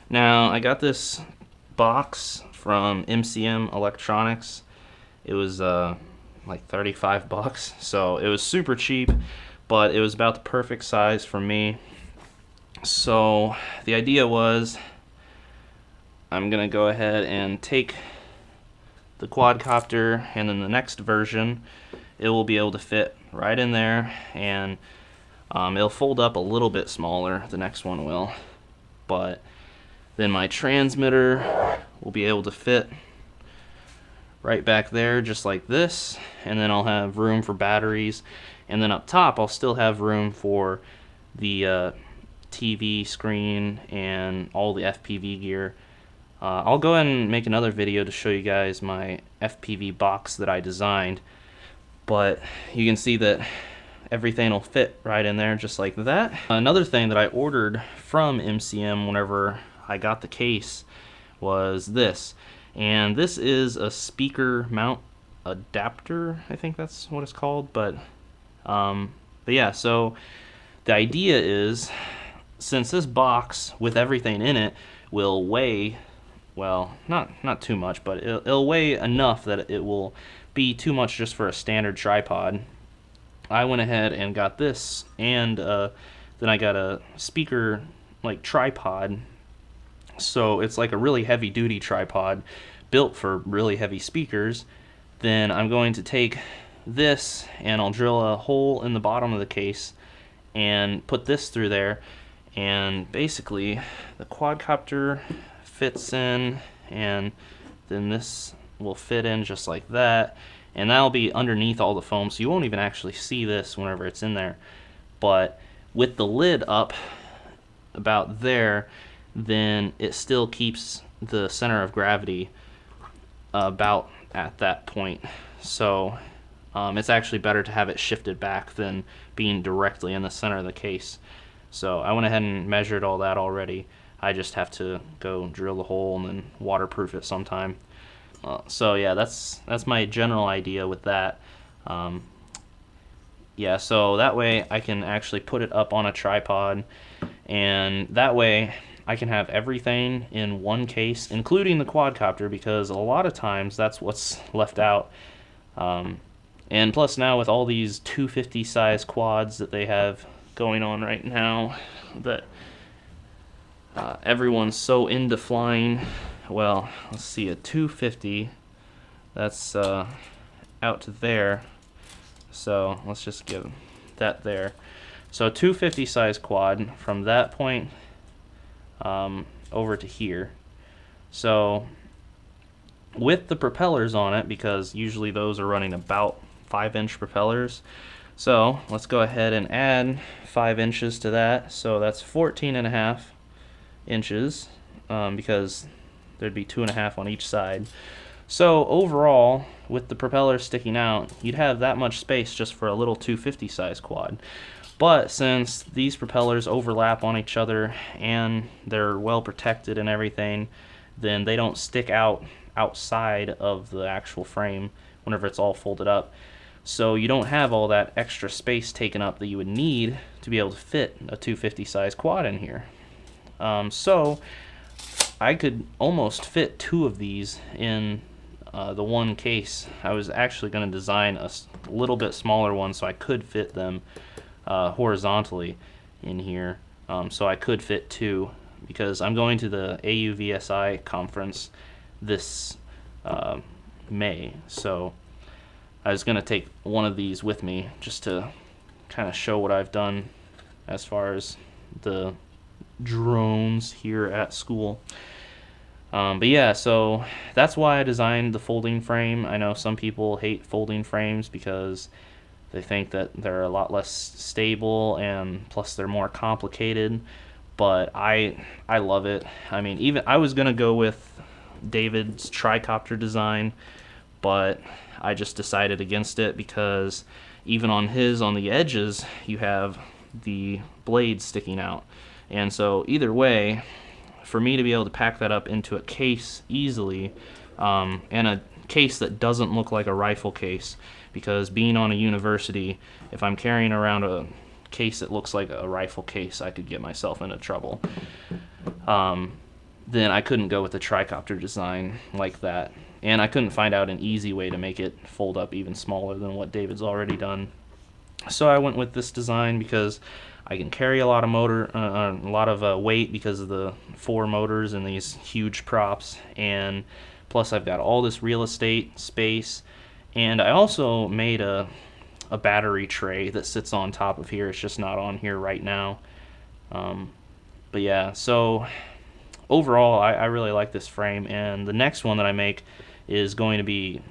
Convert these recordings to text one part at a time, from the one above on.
Now, I got this box from MCM Electronics. It was like 35 bucks, so it was super cheap, but it was about the perfect size for me. So the idea was I'm gonna go ahead and take the quadcopter, and then the next version it will be able to fit right in there, and it'll fold up a little bit smaller, the next one will, but then my transmitter will be able to fit right back there just like this, and then I'll have room for batteries, and then up top I'll still have room for the TV screen and all the FPV gear. I'll go ahead and make another video to show you guys my FPV box that I designed, but you can see that everything will fit right in there just like that. Another thing that I ordered from MCM whenever I got the case was this, and this is a speaker mount adapter, I think that's what it's called, but yeah, so the idea is, since this box with everything in it will weigh, well, not too much, but it'll weigh enough that it will be too much just for a standard tripod, I went ahead and got this, and then I got a speaker like tripod, so it's like a really heavy duty tripod built for really heavy speakers. Then I'm going to take this and I'll drill a hole in the bottom of the case and put this through there, and basically the quadcopter fits in, and then this will fit in just like that, and that'll be underneath all the foam, so you won't even actually see this whenever it's in there. But with the lid up about there, then it still keeps the center of gravity about at that point. So it's actually better to have it shifted back than being directly in the center of the case. So I went ahead and measured all that already. I just have to go drill the hole and then waterproof it sometime. So yeah, that's my general idea with that. Yeah, so that way I can actually put it up on a tripod, and that way I can have everything in one case, including the quadcopter, because a lot of times that's what's left out. And plus now with all these 250 size quads that they have going on right now, that everyone's so into flying. Well, let's see, a 250, that's out to there, so let's just give that there. So a 250 size quad from that point over to here. So with the propellers on it, because usually those are running about 5-inch propellers, so let's go ahead and add 5 inches to that, so that's 14.5 inches, because there'd be 2.5 on each side. So overall, with the propeller sticking out, you'd have that much space just for a little 250 size quad. But since these propellers overlap on each other and they're well protected and everything, then they don't stick out outside of the actual frame whenever it's all folded up. So you don't have all that extra space taken up that you would need to be able to fit a 250 size quad in here. So I could almost fit 2 of these in the one case. I was actually going to design a little bit smaller one so I could fit them horizontally in here, so I could fit 2, because I'm going to the AUVSI conference this May, so I was going to take one of these with me just to kind of show what I've done as far as the drones here at school. But yeah, so that's why I designed the folding frame. I know some people hate folding frames because they think that they're a lot less stable, and plus they're more complicated, but I love it. I mean, even I was gonna go with David's tricopter design, but I just decided against it because even on his, on the edges, you have the blades sticking out. And so either way, for me to be able to pack that up into a case easily, and a case that doesn't look like a rifle case, because being on a university, if I'm carrying around a case that looks like a rifle case, I could get myself into trouble. then I couldn't go with the tricopter design like that. And I couldn't find out an easy way to make it fold up even smaller than what David's already done. So I went with this design because I can carry a lot of weight because of the 4 motors and these huge props, and plus I've got all this real estate space. And I also made a battery tray that sits on top of here. It's just not on here right now. But yeah, so overall I really like this frame, and the next one that I make is going to be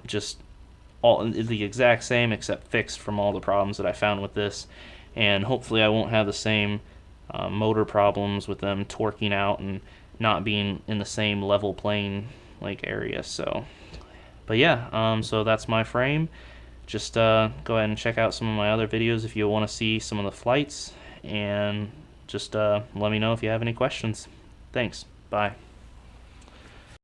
just all the exact same except fixed from all the problems that I found with this, and hopefully I won't have the same motor problems with them torquing out and not being in the same level plane like area. So but yeah, so that's my frame. Just go ahead and check out some of my other videos if you want to see some of the flights, and just let me know if you have any questions. Thanks. Bye.